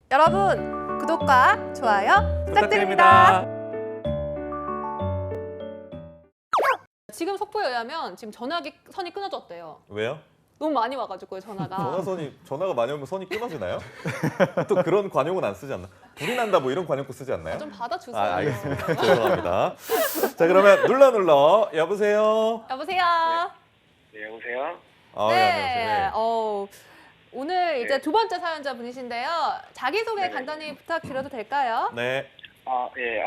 여러분, 구독과 좋아요 부탁드립니다. 지금 속보에 의하면 지금 전화기 선이 끊어졌대요. 왜요? 너무 많이 와가지고요, 전화가. 전화가 많이 오면 선이 끊어지나요? 또 그런 관용은 안 쓰지 않나? 불이 난다 뭐 이런 관용구 쓰지 않나요? 좀 받아주세요. 알겠습니다. 죄송합니다. 자, 그러면 눌러 여보세요. 여보세요. 네, 여보세요? 아, 네, 안녕하세요. 오늘 이제 네. 두 번째 사연자 분이신데요. 자기소개 네네. 간단히 부탁드려도 될까요? 네. 예,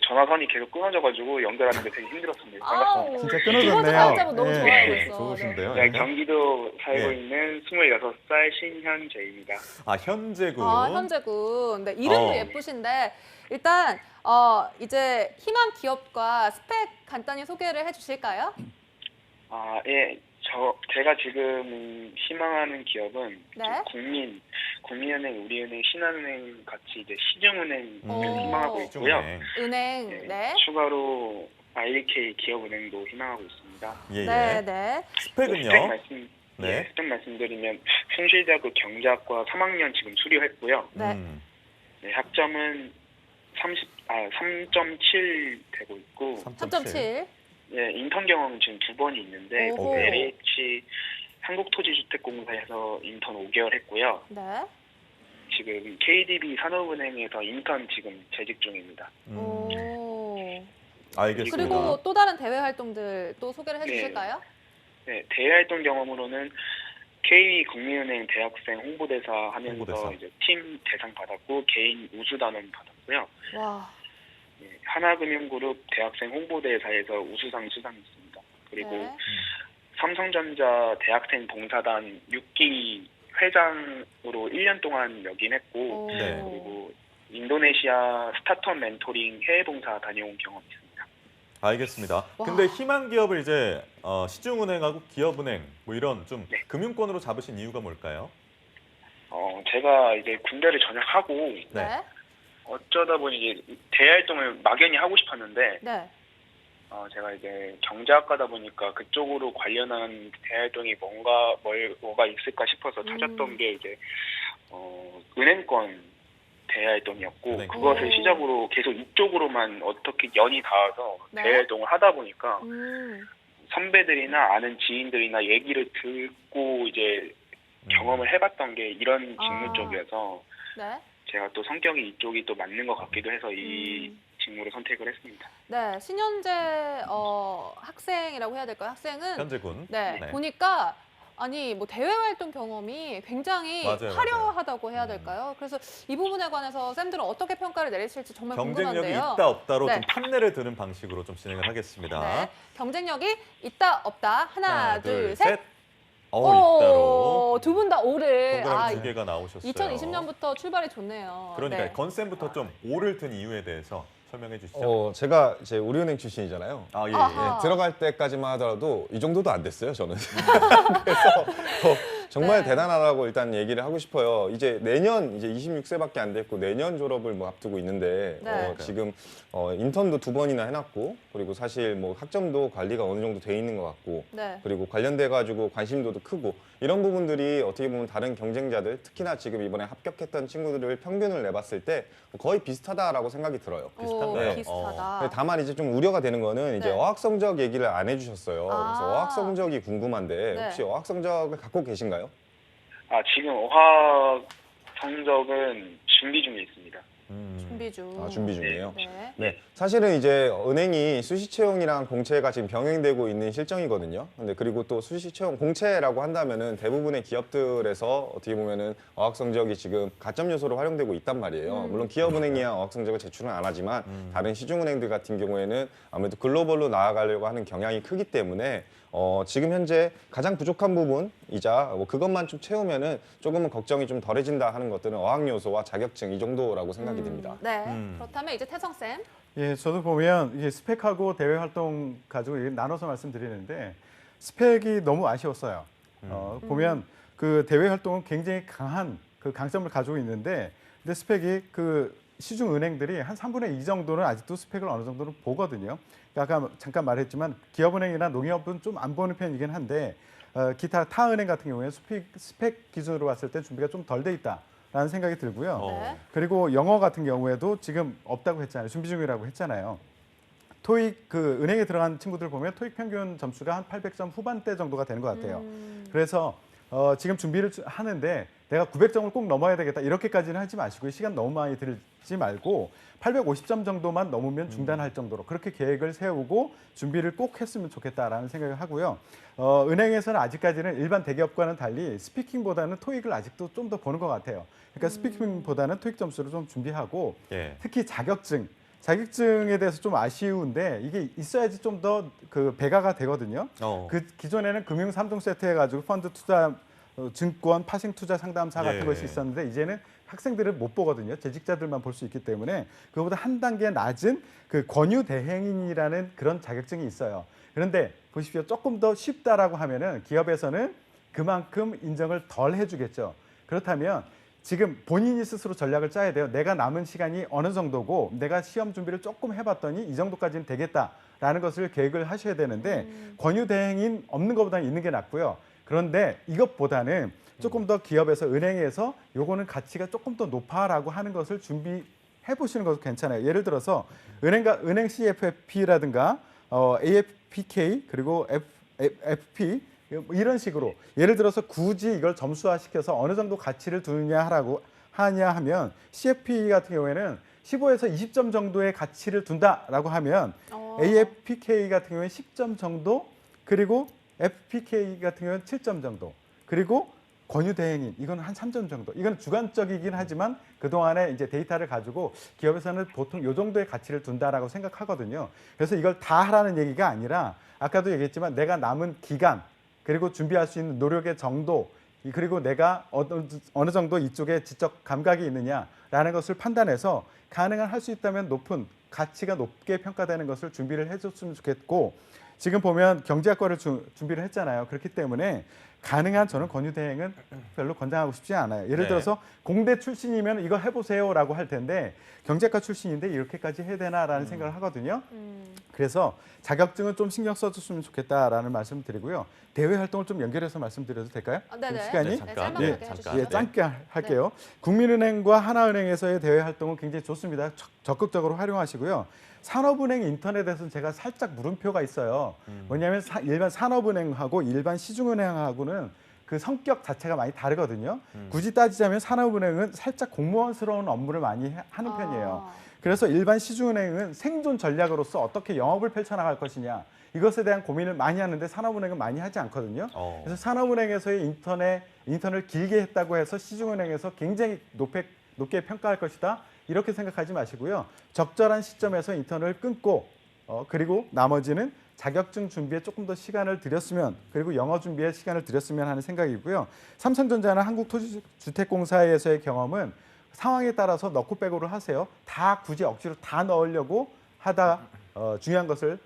전화선이 계속 끊어져가지고 연결하는 게 되게 힘들었습니다. 반갑습니다. 진짜 두 번째 끊어졌네요. 사연자분 너무 예. 좋아하고 네, 있어. 좋으신데요. 네, 약간? 경기도 살고 예. 있는 26살 신현재입니다. 아, 현재군. 현재군. 네, 이름도 예쁘신데 일단 이제 희망 기업과 스펙 간단히 소개를 해주실까요? 예, 제가 지금 희망하는 기업은 네. 국민은행, 우리은행, 신한은행 같이 이제 시중은행을 희망하고 좀 있고요. 네. 은행. 네, 네. 추가로 IK 기업은행도 희망하고 있습니다. 예, 네, 예. 네. 스펙은요? 네. 스펙 말씀드리면 숭실대학교 경제학과 3학년 지금 수료했고요. 네. 네, 학점은 3.7 되고 있고, 3.7. 예, 인턴 경험은 지금 2번이 있는데, 오호. LH 한국토지주택공사에서 인턴 5개월 했고요. 네. 지금 KDB 산업은행에서 인턴 지금 재직 중입니다. 오. 알겠습니다. 그리고 또 다른 대외 활동들 또 소개를 해주실까요? 네, 대외활동 경험으로는 K국민은행 대학생 홍보대사 하면서 홍보대사. 이제 팀 대상 받았고, 개인 우수단원 받았고요. 와. 네, 하나금융그룹 대학생 홍보대사에서 우수상 수상했습니다. 그리고 네. 삼성전자 대학생 봉사단 6기 회장으로 1년 동안 역임했고, 오. 네. 그리고 인도네시아 스타트업 멘토링 해외 봉사 다녀온 경험이 있습니다. 알겠습니다. 와. 근데 희망 기업을 이제 시중은행하고 기업은행 뭐 이런 좀 네. 금융권으로 잡으신 이유가 뭘까요? 제가 이제 군대를 전역하고 네. 어쩌다 보니 이제 대활동을 막연히 하고 싶었는데, 네. 제가 이제 경제학과다 보니까 그쪽으로 관련한 대활동이 뭐가 있을까 싶어서 찾았던 게 이제 은행권 대활동이었고, 은행권. 그것을 오. 시작으로 계속 이쪽으로만 어떻게 연이 닿아서 네. 대활동을 하다 보니까 음. 선배들이나 아는 지인들이나 얘기를 듣고 이제 경험을 해봤던 게 이런 직무 아. 쪽이어서 네. 제가 또 성격이 이쪽이 또 맞는 것 같기도 해서 이 직무를 선택을 했습니다. 네. 신현재 학생이라고 해야 될까요? 학생은 현재군. 네. 네. 보니까 아니 뭐 대외 활동 경험이 굉장히 맞아요, 화려하다고 해야 될까요? 그래서 이 부분에 관해서 쌤들은 어떻게 평가를 내리실지 정말 경쟁력이 궁금한데요. 있다 없다로 네. 좀 판례를 드는 방식으로 좀 진행을 하겠습니다. 네. 경쟁력이 있다 없다. 하나, 둘, 셋. 있다로. 두 분 다 오를. 동그라미 두 개가 나오셨어요. 2020년부터 출발이 좋네요. 그러니까 네. 건쌤부터 좀 오를 든 이유에 대해서 설명해 주시죠. 제가 이제 우리은행 출신이잖아요. 아, 예, 아하. 예. 들어갈 때까지만 하더라도 이 정도도 안 됐어요, 저는. 그래서 정말 네. 대단하다고 일단 얘기를 하고 싶어요. 이제 내년 이제 26세밖에 안 됐고 내년 졸업을 뭐 앞두고 있는데 네. 지금 인턴도 2번이나 해놨고, 그리고 사실 뭐 학점도 관리가 어느 정도 돼 있는 것 같고, 네. 그리고 관련돼 가지고 관심도도 크고, 이런 부분들이 어떻게 보면 다른 경쟁자들, 특히나 지금 이번에 합격했던 친구들을 평균을 내봤을 때 거의 비슷하다라고 생각이 들어요. 비슷한가요? 비슷하다. 근데 다만 이제 좀 우려가 되는 거는 이제 네. 어학 성적 얘기를 안 해주셨어요. 아. 그래서 어학 성적이 궁금한데 네. 혹시 어학 성적을 갖고 계신가요? 지금 어학 성적은 준비 중에 있습니다. 준비 중. 준비 중이에요. 네. 네, 사실은 이제 은행이 수시 채용이랑 공채가 지금 병행되고 있는 실정이거든요. 근데 그리고 또 수시 채용 공채라고 한다면은 대부분의 기업들에서 어떻게 보면은 어학 성적이 지금 가점 요소로 활용되고 있단 말이에요. 물론 기업은행이야 어학 성적을 제출은 안 하지만 다른 시중은행들 같은 경우에는 아무래도 글로벌로 나아가려고 하는 경향이 크기 때문에 지금 현재 가장 부족한 부분이자 뭐 그것만 좀 채우면은 조금은 걱정이 좀 덜해진다 하는 것들은 어학 요소와 자격증 이 정도라고 생각이 듭니다. 네. 그렇다면 이제 태성 쌤. 네. 예, 저도 보면 이게 스펙하고 대외 활동 가지고 나눠서 말씀드리는데 스펙이 너무 아쉬웠어요. 보면 그 대외 활동은 굉장히 강한 그 강점을 가지고 있는데, 근데 스펙이 그 시중 은행들이 한 3분의 2 정도는 아직도 스펙을 어느 정도는 보거든요. 아까 잠깐 말했지만 기업은행이나 농협은 좀 안 보는 편이긴 한데 기타 타 은행 같은 경우에 스펙 기준으로 봤을 때 준비가 좀 덜 돼 있다. 라는 생각이 들고요. 네. 그리고 영어 같은 경우에도 지금 없다고 했잖아요. 준비 중이라고 했잖아요. 토익 그 은행에 들어간 친구들 보면 토익 평균 점수가 한 800점 후반대 정도가 되는 것 같아요. 그래서 지금 준비를 하는데 내가 900점을 꼭 넘어야 되겠다 이렇게까지는 하지 마시고요. 시간 너무 많이 들지 말고 850점 정도만 넘으면 중단할 정도로 그렇게 계획을 세우고 준비를 꼭 했으면 좋겠다라는 생각을 하고요. 은행에서는 아직까지는 일반 대기업과는 달리 스피킹보다는 토익을 아직도 좀 더 보는 것 같아요. 그러니까 스피킹보다는 토익 점수를 좀 준비하고 예. 특히 자격증에 대해서 좀 아쉬운데 이게 있어야지 좀 더 그 배가가 되거든요. 그 기존에는 금융 3종 세트 해가지고 펀드 투자, 증권, 파생 투자 상담사 같은 예. 것이 있었는데 이제는 학생들을 못 보거든요. 재직자들만 볼 수 있기 때문에 그거보다 한 단계 낮은 그 권유 대행인이라는 그런 자격증이 있어요. 그런데 보십시오. 조금 더 쉽다라고 하면은 기업에서는 그만큼 인정을 덜 해주겠죠. 그렇다면 지금 본인이 스스로 전략을 짜야 돼요. 내가 남은 시간이 어느 정도고 내가 시험 준비를 조금 해봤더니 이 정도까지는 되겠다라는 것을 계획을 하셔야 되는데 권유 대행인 없는 것보다는 있는 게 낫고요. 그런데 이것보다는 조금 더 기업에서 은행에서 요거는 가치가 조금 더 높아라고 하는 것을 준비해 보시는 것도 괜찮아요. 예를 들어서 은행 CFP라든가 AFPK 그리고 FP 이런 식으로 예를 들어서 굳이 이걸 점수화시켜서 어느 정도 가치를 하냐 하면 CFP 같은 경우에는 15에서 20점 정도의 가치를 둔다라고 하면 AFPK 같은 경우에는 10점 정도 그리고 FPK 같은 경우는 7점 정도 그리고 권유 대행인 이건 한 3점 정도. 이건 주관적이긴 하지만 그동안에 이제 데이터를 가지고 기업에서는 보통 이 정도의 가치를 둔다라고 생각하거든요. 그래서 이걸 다 하라는 얘기가 아니라 아까도 얘기했지만 내가 남은 기간 그리고 준비할 수 있는 노력의 정도 그리고 내가 어느 정도 이쪽에 지적 감각이 있느냐라는 것을 판단해서 가능한 할 수 있다면 가치가 높게 평가되는 것을 준비를 해줬으면 좋겠고 지금 보면 경제학과를 준비를 했잖아요. 그렇기 때문에 가능한 저는 권유 대행은 별로 권장하고 싶지 않아요. 예를 네. 들어서 공대 출신이면 이거 해보세요라고 할 텐데 경제학과 출신인데 이렇게까지 해야 되나라는 생각을 하거든요. 그래서 자격증은 좀 신경 써줬으면 좋겠다라는 말씀을 드리고요. 대외 활동을 좀 연결해서 말씀드려도 될까요? 네네. 좀 시간이? 네, 잠깐. 네, 네, 짧게 잠깐. 예, 짧게 할게요. 국민은행과 하나은행에서의 대외 활동은 굉장히 좋습니다. 적극적으로 활용하시고요. 산업은행 인터넷에서는 제가 살짝 물음표가 있어요. 뭐냐면 일반 산업은행하고 일반 시중은행하고는 그 성격 자체가 많이 다르거든요. 굳이 따지자면 산업은행은 살짝 공무원스러운 업무를 많이 하는 편이에요. 그래서 일반 시중은행은 생존 전략으로서 어떻게 영업을 펼쳐나갈 것이냐 이것에 대한 고민을 많이 하는데 산업은행은 많이 하지 않거든요. 그래서 산업은행에서의 인턴을 길게 했다고 해서 시중은행에서 굉장히 높게 평가할 것이다. 이렇게 생각하지 마시고요. 적절한 시점에서 인턴을 끊고 그리고 나머지는 자격증 준비에 조금 더 시간을 들였으면 그리고 영어 준비에 시간을 들였으면 하는 생각이고요. 삼성전자나 한국토지주택공사에서의 경험은 상황에 따라서 넣고 빼고를 하세요. 다 굳이 억지로 다 넣으려고 하다 중요한 것을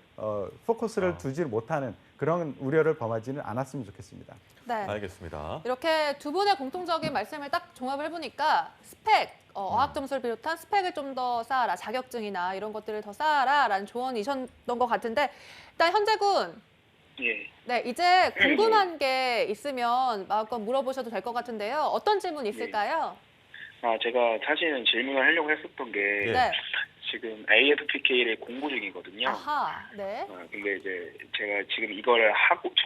포커스를 두지 못하는 그런 우려를 범하지는 않았으면 좋겠습니다. 네. 알겠습니다. 이렇게 두 분의 공통적인 말씀을 딱 종합을 해보니까 스펙, 어학 점수를 비롯한 스펙을 좀 더 쌓아라, 자격증이나 이런 것들을 더 쌓아라라는 조언이셨던 것 같은데 일단 현재군, 예. 네 이제 궁금한 게 있으면 마음껏 물어보셔도 될 것 같은데요. 어떤 질문 있을까요? 제가 사실은 질문을 하려고 했었던 게 네. 지금 AFPK를 공부 중이거든요. 아하, 네. 근데 이제 제가 지금 이걸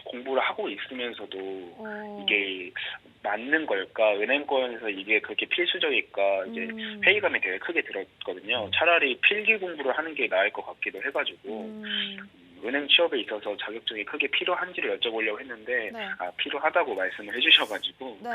공부를 하고 있으면서도 이게 맞는 걸까? 은행권에서 이게 그렇게 필수적일까? 이제 회의감이 되게 크게 들었거든요. 차라리 필기 공부를 하는 게 나을 것 같기도 해가지고 은행 취업에 있어서 자격증이 크게 필요한지를 여쭤보려고 했는데 네. 필요하다고 말씀을 해주셔가지고 네.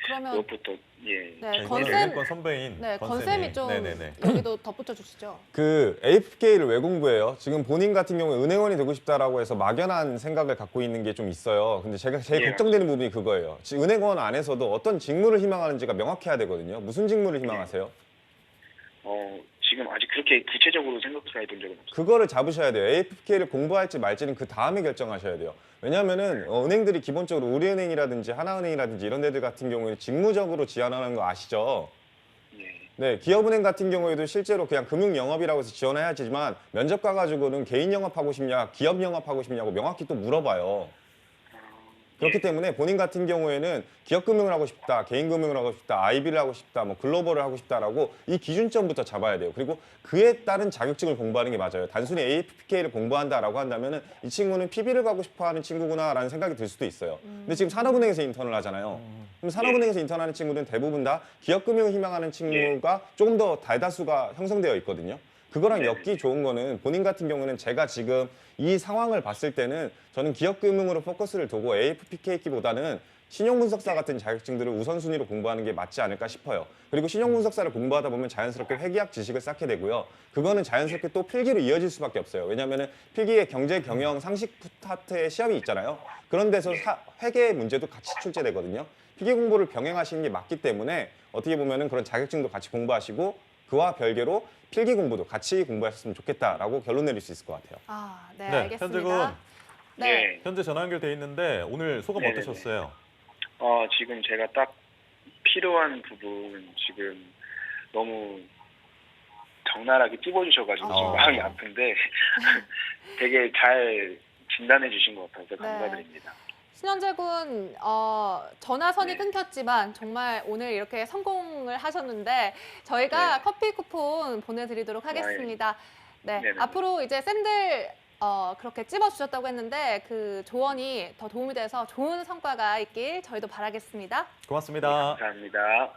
그러면 그것부터 네, 이거는 건쌤, 은행권 선배인 네, 건쌤이. 건쌤이 좀 네네네. 여기도 덧붙여 주시죠. 그 AFK를 왜 공부해요? 지금 본인 같은 경우에 은행원이 되고 싶다라고 해서 막연한 생각을 갖고 있는 게 좀 있어요. 근데 제가 제일 걱정되는 부분이 그거예요. 지금 은행원 안에서도 어떤 직무를 희망하는지가 명확해야 되거든요. 무슨 직무를 희망하세요? 지금 아직 그렇게 구체적으로 생각해 본 적은 없어요. 그거를 잡으셔야 돼요. AFK를 공부할지 말지는 그 다음에 결정하셔야 돼요. 왜냐하면은 은행들이 기본적으로 우리은행이라든지 하나은행이라든지 이런 데들 같은 경우에 직무적으로 지원하는 거 아시죠? 네, 기업은행 같은 경우에도 실제로 그냥 금융영업이라고 해서 지원해야지만 면접 가가지고는 개인 영업하고 싶냐, 기업 영업하고 싶냐고 명확히 또 물어봐요. 그렇기 예. 때문에 본인 같은 경우에는 기업 금융을 하고 싶다, 개인 금융을 하고 싶다, IB를 하고 싶다, 뭐 글로벌을 하고 싶다라고 이 기준점부터 잡아야 돼요. 그리고 그에 따른 자격증을 공부하는 게 맞아요. 단순히 AFPK를 공부한다라고 한다면은 이 친구는 PB를 가고 싶어하는 친구구나라는 생각이 들 수도 있어요. 근데 지금 산업은행에서 인턴을 하잖아요. 그럼 산업은행에서 인턴하는 친구들은 대부분 다 기업 금융을 희망하는 친구가 조금 더 다수가 형성되어 있거든요. 그거랑 엮기 좋은 거는 본인 같은 경우는 제가 지금 이 상황을 봤을 때는 저는 기업 금융으로 포커스를 두고 AFPK보다는 신용분석사 같은 자격증들을 우선순위로 공부하는 게 맞지 않을까 싶어요. 그리고 신용분석사를 공부하다 보면 자연스럽게 회계학 지식을 쌓게 되고요. 그거는 자연스럽게 또 필기로 이어질 수밖에 없어요. 왜냐하면 필기에 경제, 경영, 상식 파트의 시험이 있잖아요. 그런 데서 회계 문제도 같이 출제되거든요. 필기 공부를 병행하시는 게 맞기 때문에 어떻게 보면은 그런 자격증도 같이 공부하시고 그와 별개로 필기 공부도 같이 공부하셨으면 좋겠다라고 결론 내릴 수 있을 것 같아요. 아, 네, 네, 알겠습니다. 현재군. 네. 예. 현재 전화 연결돼 있는데 오늘 소감 네네네. 어떠셨어요? 지금 제가 딱 필요한 부분 지금 너무 적나라하게 찝어주셔가지고 지금 어. 마음이 아픈데 되게 잘 진단해 주신 것 같아서 네. 감사드립니다. 신현재 군 전화선이 네. 끊겼지만 정말 오늘 이렇게 성공을 하셨는데 저희가 네. 커피 쿠폰 보내드리도록 하겠습니다. 네, 네네. 앞으로 이제 쌤들 그렇게 찝어주셨다고 했는데 그 조언이 더 도움이 돼서 좋은 성과가 있길 저희도 바라겠습니다. 고맙습니다. 감사합니다.